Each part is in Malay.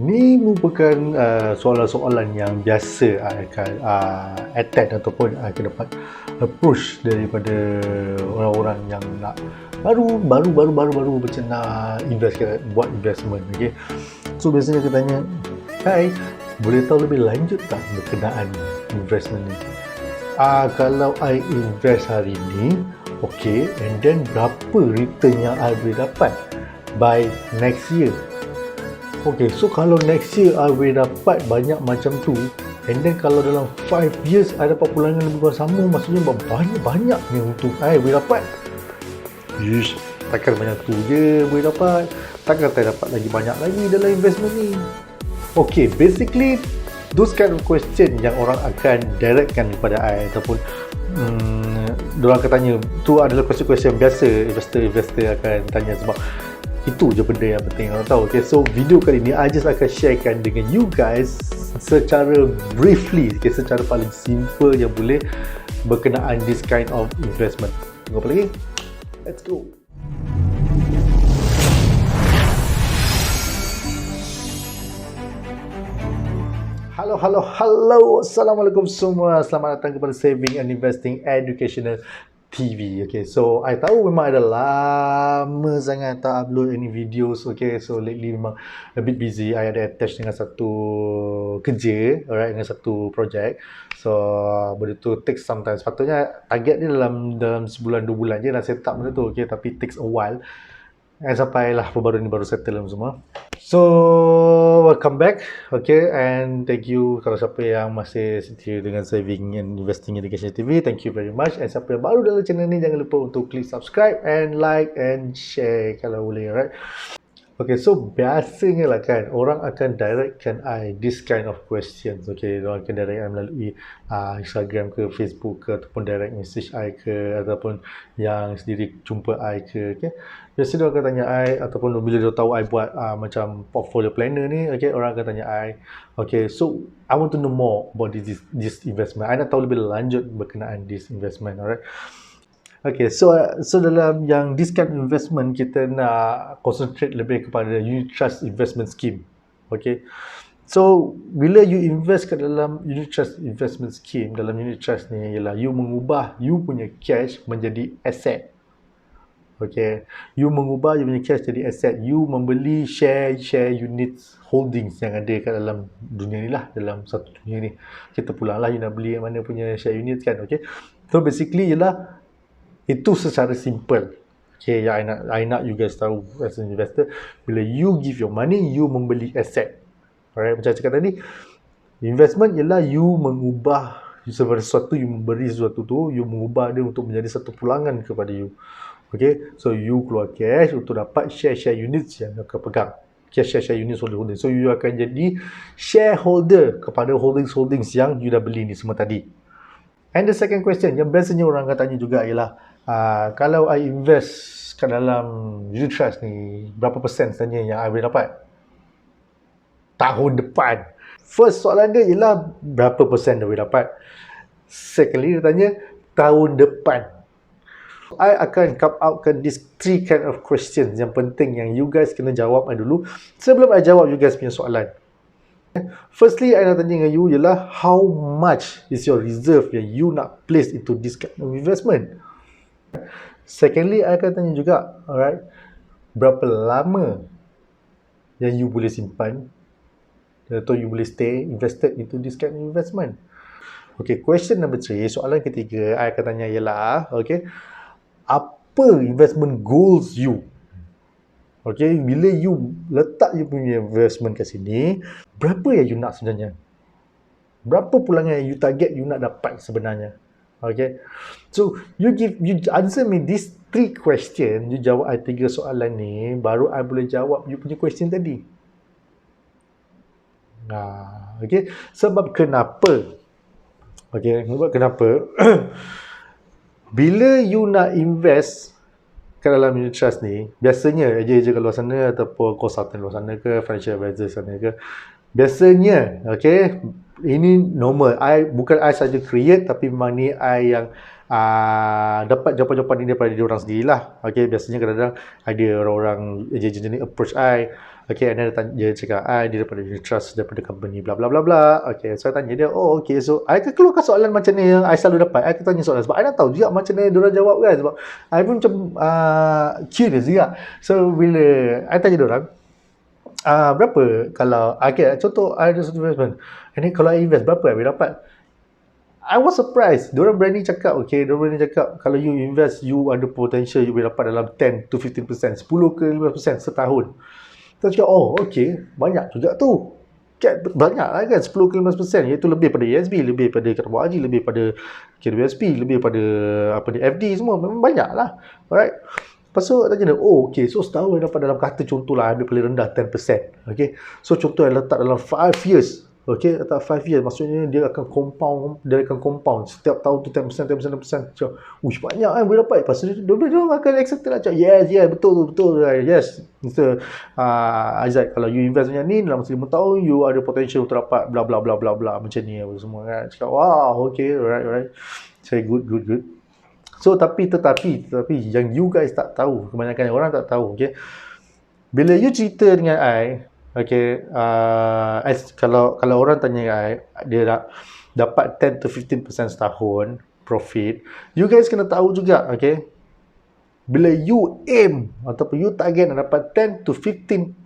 Ni merupakan soalan-soalan yang biasa akan attend ataupun akan dapat approach daripada orang-orang yang nak baru macam nak buat investment. Okay, so biasanya kita tanya, hai, boleh tahu lebih lanjut tak berkenaan investment ni? Kalau I invest hari ni, okay, and then berapa return yang I boleh dapat by next year? Okay, so kalau next year I boleh dapat banyak macam tu, and then kalau dalam 5 years I dapat pulangan lebih kurang sama, maksudnya banyak ni untuk I boleh dapat. Ish, takkan banyak tu je boleh dapat, takkan saya dapat lagi banyak lagi dalam investment ni. Okay, basically those kind of question yang orang akan directkan kepada I, ataupun diorang akan tanya, tu adalah question-question biasa investor akan tanya, sebab itu je benda yang penting orang tahu. Okay, so video kali ni I just akan sharekan dengan you guys secara briefly, okay, secara paling simple yang boleh berkenaan this kind of investment. Tunggu apa lagi? Let's go. Hello. Assalamualaikum semua. Selamat datang kepada Saving and Investing Educational TV. Okay, so I tahu memang ada lama sangat tak upload any videos. Okay, so lately memang a bit busy. I ada attach dengan satu kerja, alright, dengan satu project. So benda tu takes some time. Sepatutnya target ni dalam sebulan 2 bulan je nak set up benda tu. Okay, tapi takes a while. Sampailah baru ni baru settle semua. So welcome back, okay, and thank you kalau siapa yang masih setia dengan Saving and Investing Education TV, thank you very much. And siapa yang baru dalam channel ni, jangan lupa untuk klik subscribe and like and share kalau boleh, right? Okay, so biasanya lah kan, orang akan directkan I this kind of questions. Okay, orang akan direct I melalui Instagram ke Facebook ke, ataupun direct message I ke, ataupun yang sendiri jumpa I ke. Okay, biasa dia akan tanya I, ataupun bila dia tahu I buat macam portfolio planner ni, okay, orang akan tanya I, okay, so I want to know more about this investment. I nak tahu lebih lanjut berkenaan this investment, alright. Okay, so dalam yang this kind of investment, kita nak concentrate lebih kepada unit trust investment scheme. Okay, so bila you invest ke dalam unit trust investment scheme, dalam unit trust ni ialah you mengubah you punya cash menjadi asset. Okay, you mengubah you punya cash jadi asset. You membeli share units holdings yang ada kat dalam dunia ni lah, dalam satu dunia ni. Kita pulang lah, you nak beli yang mana punya share units kan. Okay, so basically ialah itu secara simple. Okay, yang I nak you guys tahu as an investor, bila you give your money, you membeli asset. Alright, macam cakap tadi, investment ialah you mengubah sesuatu, you memberi sesuatu tu, you mengubah dia untuk menjadi satu pulangan kepada you. Okay, so you keluar cash untuk dapat share units yang you akan pegang. Share units holding. So you akan jadi shareholder kepada holdings yang you dah beli ni semua tadi. And the second question yang biasanya orang akan tanya juga ialah, kalau I invest kat dalam unit trust ni, berapa persen sebenarnya yang I boleh dapat tahun depan? First soalan dia ialah berapa persen dia boleh dapat. Secondly dia tanya tahun depan. I akan come outkan this 3 kind of questions yang penting yang you guys kena jawab I dulu sebelum I jawab you guys punya soalan. Firstly, I nak tanya dengan you ialah, how much is your reserve yang you nak place into this kind of investment? Secondly, I akan tanya juga, alright, berapa lama yang you boleh simpan atau you boleh stay invested into this kind of investment? Okay, question number 3, soalan ketiga I akan tanya ialah, okay, apa investment goals you? Okay, bila you letak you punya investment kat sini, berapa yang you nak sebenarnya? Berapa pulangan yang you target you nak dapat sebenarnya? Okay, so you answer me these 3 question, you jawab I 3 soalan ni, baru I boleh jawab you punya question tadi. Okay, sebab kenapa? Okay, sebab kenapa? Bila you nak invest kat dalam unit trust ni, biasanya eja kat luar sana ataupun consultant luar sana ke, financial advisor sana ke, biasanya, okay, ini normal, bukan I saja create, tapi memang ni I yang dapat jawapan-jawapan ini daripada diorang sendirilah. Okay, biasanya kadang-kadang ada orang-orang ejen ni approach I, Okay, and then dia cakap, dia daripada unit trust, daripada company, bla bla bla bla. Okay, so I tanya dia, oh okay, so I akan keluarkan soalan macam ni yang I selalu dapat. I akan tanya soalan sebab I nak tahu juga macam ni diorang jawab kan, sebab I pun macam curious juga. So bila I tanya diorang, berapa kalau okay, contoh I ada satu investment, and then kalau I invest berapa I boleh dapat? I was surprised. Diorang berani cakap, okay, diorang berani cakap kalau you invest, you ada potential you boleh dapat dalam 10 to 15%, 10 ke 15% setahun. Kita cakap, oh okay, banyak juga tu. Banyak lah kan, 10 ke 15%, iaitu lebih pada ESB, lebih pada Kerabu Haji, lebih pada KWSP, lebih pada FD semua, memang banyak lah. Alright. Lepas tu tanya dia, oh okay, so setahun dapat dalam kata contoh lah, ambil paling rendah 10%. Okay, so contoh yang letak dalam 5 years. Okay, letak 5 years, maksudnya dia akan compound setiap tahun tu 10%, 10%. Macam, banyak kan boleh dapat. Lepas tu dia akan accept lah, macam yes, betul, yes Mr. Aizat, kalau you invest macam ni dalam 5 tahun, you ada potential untuk dapat bla bla bla bla bla macam ni apa semua kan. Cakap, wow, okay, alright. Saya good. So tetapi yang you guys tak tahu, kebanyakan orang tak tahu, okay, bila you cerita dengan I, okay, kalau orang tanya I, dia dapat 10 to 15% setahun profit, you guys kena tahu juga, okay, bila you aim ataupun you target nak dapat 10 to 15%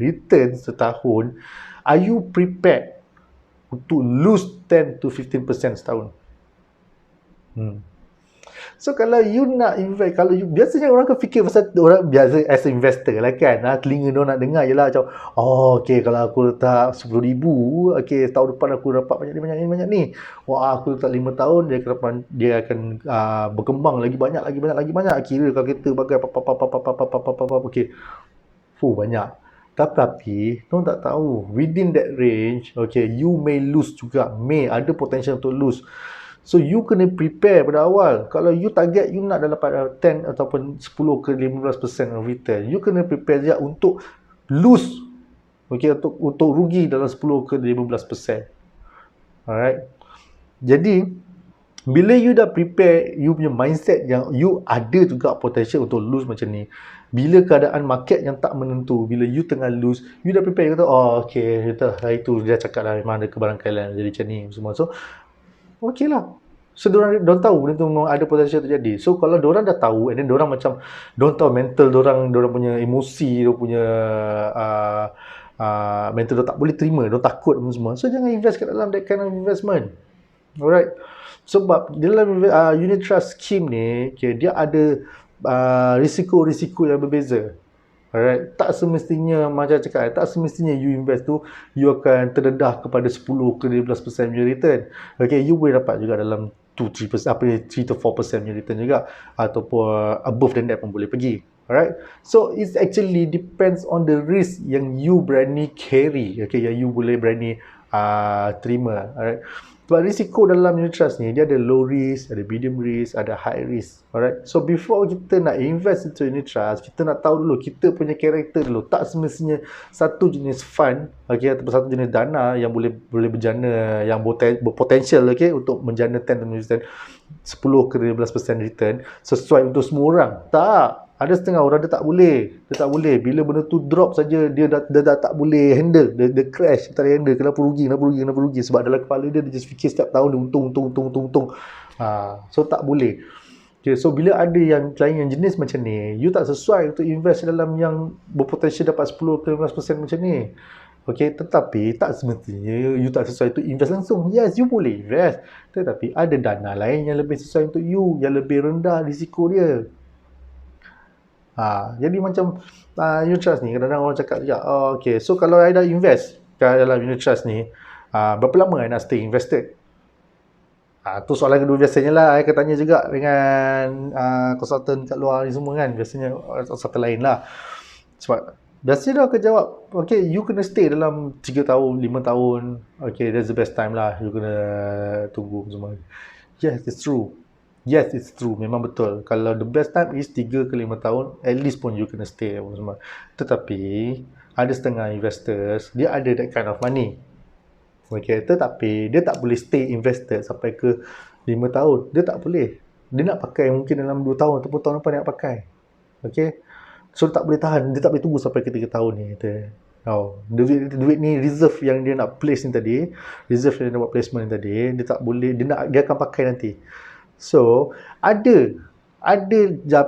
return setahun, are you prepared untuk lose 10 to 15% setahun? So kalau you nak invest, kalau you, biasanya orang akan fikir pasal, orang biasa as investor lah kan, telinga dia nak dengar je lah macam, oh okay, kalau aku letak 10,000, okay, tahun depan aku dapat banyak ni. Wah, aku letak 5 tahun, dia akan berkembang lagi banyak. Kira kalau kita bagai okay, banyak. Tapi orang tak tahu, within that range, okay, you may lose juga, ada potential untuk lose. So you kena prepare pada awal. Kalau you target you nak dapat 10 ataupun 10 ke 15% of return, you kena prepare je untuk lose, okay, untuk rugi dalam 10 ke 15%. Alright. Jadi bila you dah prepare you punya mindset yang you ada juga potential untuk lose macam ni, bila keadaan market yang tak menentu, bila you tengah lose, you dah prepare, you kata, oh okay, itu dia cakap lah, memang ada kebarangkaian jadi macam ni semua. So okey lah. So diorang tahu benda tu memang ada potential terjadi. So kalau diorang dah tahu, and then diorang macam, diorang tahu mental diorang punya emosi, diorang punya mental diorang tak boleh terima, diorang takut semua. So jangan invest kat dalam that kind of investment. Alright. Sebab dalam unit trust scheme ni, okay, dia ada risiko-risiko yang berbeza. Alright, tak semestinya macam cakap, tak semestinya you invest tu you akan terdedah kepada 10 ke 15% punya return. Okay, you boleh dapat juga dalam 3 to 4% punya return juga, ataupun above than that pun boleh pergi. Alright, so it actually depends on the risk yang you berani carry, okay, yang you boleh berani terima. Alright, sebab risiko dalam unit trust ni, dia ada low risk, ada medium risk, ada high risk. Alright, so before kita nak invest into unit trust, kita nak tahu dulu kita punya karakter dulu. Tak semestinya satu jenis fund, okay, ataupun satu jenis dana yang boleh berjana, yang berpotensial, okay, untuk menjana 10 ke 15% return sesuai untuk semua orang. Tak. Ada setengah orang dia tak boleh. Bila benda tu drop saja, dia dah tak boleh handle, dia crash, tak boleh handle. Kenapa rugi, sebab dalam kepala dia just fikir setiap tahun dia untung. So tak boleh. Okay, so bila ada yang klien yang jenis macam ni, you tak sesuai untuk invest dalam yang berpotensi dapat 10 ke 15% macam ni. Okay, tetapi tak semestinya you tak sesuai untuk invest langsung. Yes, you boleh invest, tetapi ada dana lain yang lebih sesuai untuk you, yang lebih rendah risiko dia. Jadi macam unit trust ni, kadang-kadang orang cakap juga, oh, okay, so kalau I dah invest dalam unit trust ni, berapa lama I nak stay invested? Tu soalan kedua biasanya lah. I akan tanya juga dengan konsultan kat luar ni semua kan, biasanya konsultan lain lah. Sebab biasanya dia akan jawab, okay, you kena stay dalam 3 tahun, 5 tahun, okay, that's the best time lah, you kena tunggu semua. Yes, it's true, memang betul. Kalau the best time is 3 ke 5 tahun, at least pun you kena stay semua. Tetapi ada setengah investors, dia ada that kind of money, okay, tetapi dia tak boleh stay invested sampai ke 5 tahun. Dia tak boleh. Dia nak pakai mungkin dalam 2 tahun ataupun tahun depan dia nak pakai. Okay, So dia tak boleh tahan, dia tak boleh tunggu sampai ke 3 tahun ni kata. Oh, duit ni reserve yang dia nak place ni tadi, reserve yang dia nak buat placement ni tadi, dia tak boleh, dia akan pakai nanti. So, ada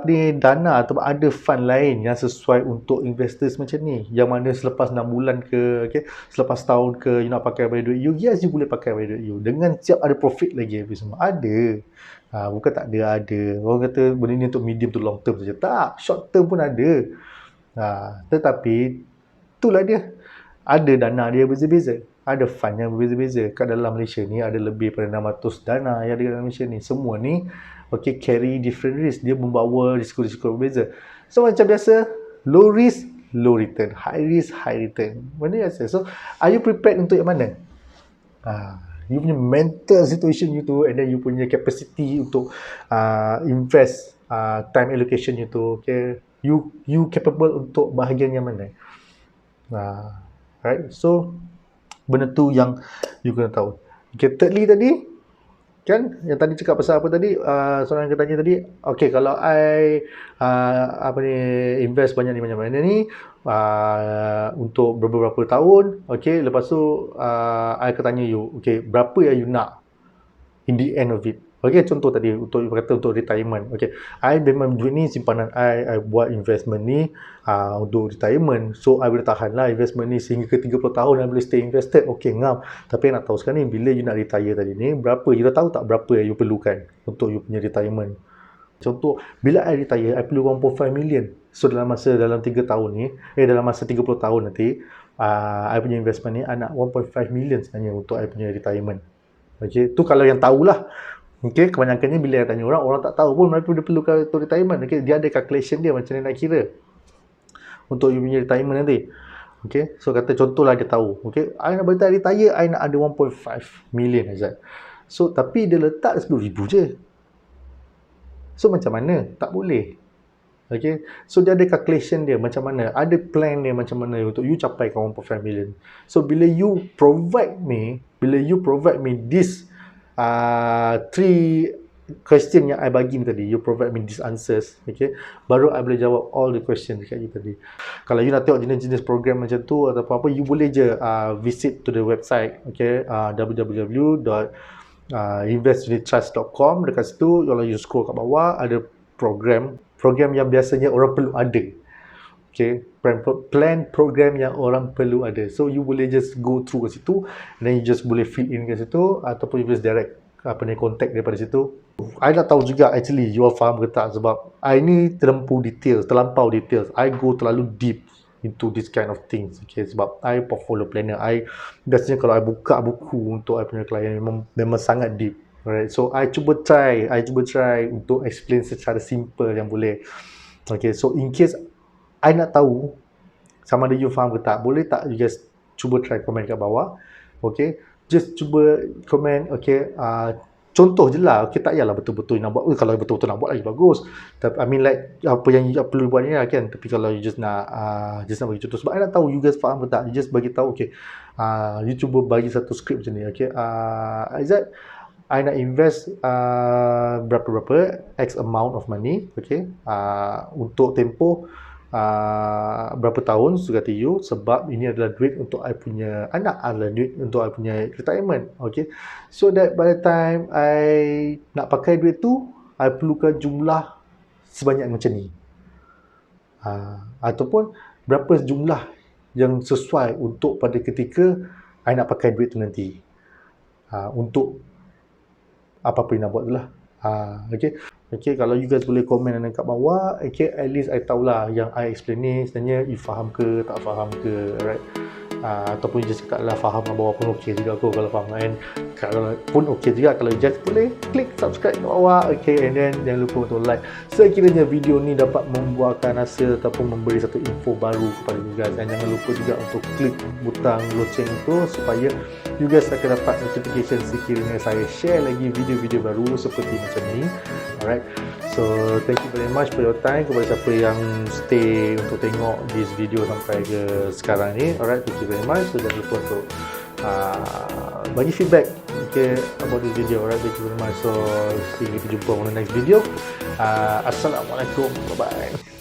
ni dana atau ada fund lain yang sesuai untuk investors macam ni, yang mana selepas 6 bulan ke, okay, selepas tahun ke, you nak pakai pada duit you, yes, you boleh pakai pada duit you dengan siap ada profit lagi apa semua. Ada. Bukan tak ada. Orang kata benda ni untuk medium to long term saja. Tak, short term pun ada. Tetapi itulah dia. Ada dana dia berbeza-beza. Ada fund yang berbeza-beza. Kat dalam Malaysia ni ada lebih pada 600 dana yang ada dalam Malaysia ni. Semua ni carry different risk. Dia membawa risiko-risiko berbeza. So macam biasa, low risk, low return. High risk, high return. Benda biasa. So, are you prepared untuk yang mana? You punya mental situation you tu, and then you punya capacity untuk invest time allocation you tu, okay, you capable untuk bahagian yang mana? Right, so benda tu yang you kena tahu. Okay, thirdly tadi kan yang tadi cakap pasal apa tadi, soalan yang tanya tadi, okay, kalau I invest banyak ni macam mana ni untuk beberapa tahun, okay, lepas tu I akan tanya you, okay, berapa yang you nak in the end of it. Okay, contoh tadi untuk retirement. Okay, I memang duit ni simpanan I buat investment ni untuk retirement. So I boleh tahan lah investment ni sehingga ke 30 tahun I boleh stay invested. Okay, ngam. Tapi nak tahu sekarang ni, bila you nak retire tadi ni, berapa, you dah tahu tak berapa yang you perlukan untuk you punya retirement? Contoh, bila I retire, I perlu 1.5 million. So dalam 3 tahun ni, dalam masa 30 tahun nanti, I punya investment ni, I nak 1.5 million sebenarnya untuk I punya retirement. Okay, tu kalau yang tahulah. Okay, kebanyakannya bila saya tanya orang tak tahu pun mereka dia perlukan untuk retirement. Okay, dia ada calculation dia macam mana nak kira untuk you punya retirement nanti. Okay, so kata contohlah dia tahu. Okay, I nak retire, I nak ada 1.5 million Azad. So, tapi dia letak 10,000 je. So, macam mana? Tak boleh. Okay, so dia ada calculation dia macam mana, ada plan dia macam mana untuk you capai 1.5 million. So, bila you provide me this 3 question yang I bagi ni tadi, you provide me these answers, okay, baru I boleh jawab all the question dekat you tadi. Kalau you nak tengok jenis-jenis program macam tu atau apa-apa, you boleh je visit to the website, okay, www.investunittrust.com. Dekat situ kalau you scroll kat bawah ada program yang biasanya orang perlu ada. Okay, plan program yang orang perlu ada. So you boleh just go through kat situ, and then you just boleh fill in kat situ, ataupun you just direct contact daripada situ. I nak tahu juga actually you all faham ke tak, sebab I ni terlampau details. I go terlalu deep into this kind of things. Okay, sebab I portfolio planner. I biasanya kalau I buka buku untuk I punya klien memang sangat deep. Alright, so I cuba try untuk explain secara simple yang boleh. Okay, so in case I nak tahu sama ada you faham ke tak, boleh tak you just cuba try komen kat bawah. Okay, just cuba komen. Okay, contoh je lah. Okay, tak payahlah betul-betul nak buat. Kalau betul-betul nak buat lagi bagus. Tapi I mean like apa yang you perlu buat ni lah kan. Tapi kalau you just nak bagi contoh, sebab I nak tahu you guys faham ke tak, you just bagi tahu. Okay, you cuba bagi satu skrip macam ni. Okay, Aizat, I nak invest berapa X amount of money. Okay, untuk tempoh berapa tahun, suka you, sebab ini adalah duit untuk I punya anak, adalah duit untuk I punya retirement. Okay, so that by the time I nak pakai duit tu, I perlukan jumlah sebanyak macam ni, ataupun berapa jumlah yang sesuai untuk pada ketika I nak pakai duit tu nanti, untuk apa-apa yang nak buat tu lah. Okay, kalau you guys boleh komen kat bawah, okay, at least I tahulah yang I explain ni sebenarnya you faham ke, tak faham ke, right? Ataupun just cakap lah faham kat bawah pun okay juga kalau faham, and kalau pun okay juga kalau just boleh klik subscribe kat bawah. Okay, and then jangan lupa untuk like sekiranya video ni dapat membuahkan hasil ataupun memberi satu info baru kepada you guys, dan jangan lupa juga untuk klik butang loceng itu supaya you guys akan dapat notification sekiranya saya share lagi video-video baru seperti macam ni. Alright, so thank you very much for your time. Kepada siapa yang stay untuk tengok this video sampai ke sekarang ni, alright, thank you very much. So jangan lupa untuk bagi feedback, okay, about this video. Alright, thank you very much. So see you, jumpa on the next video. Assalamualaikum, bye bye.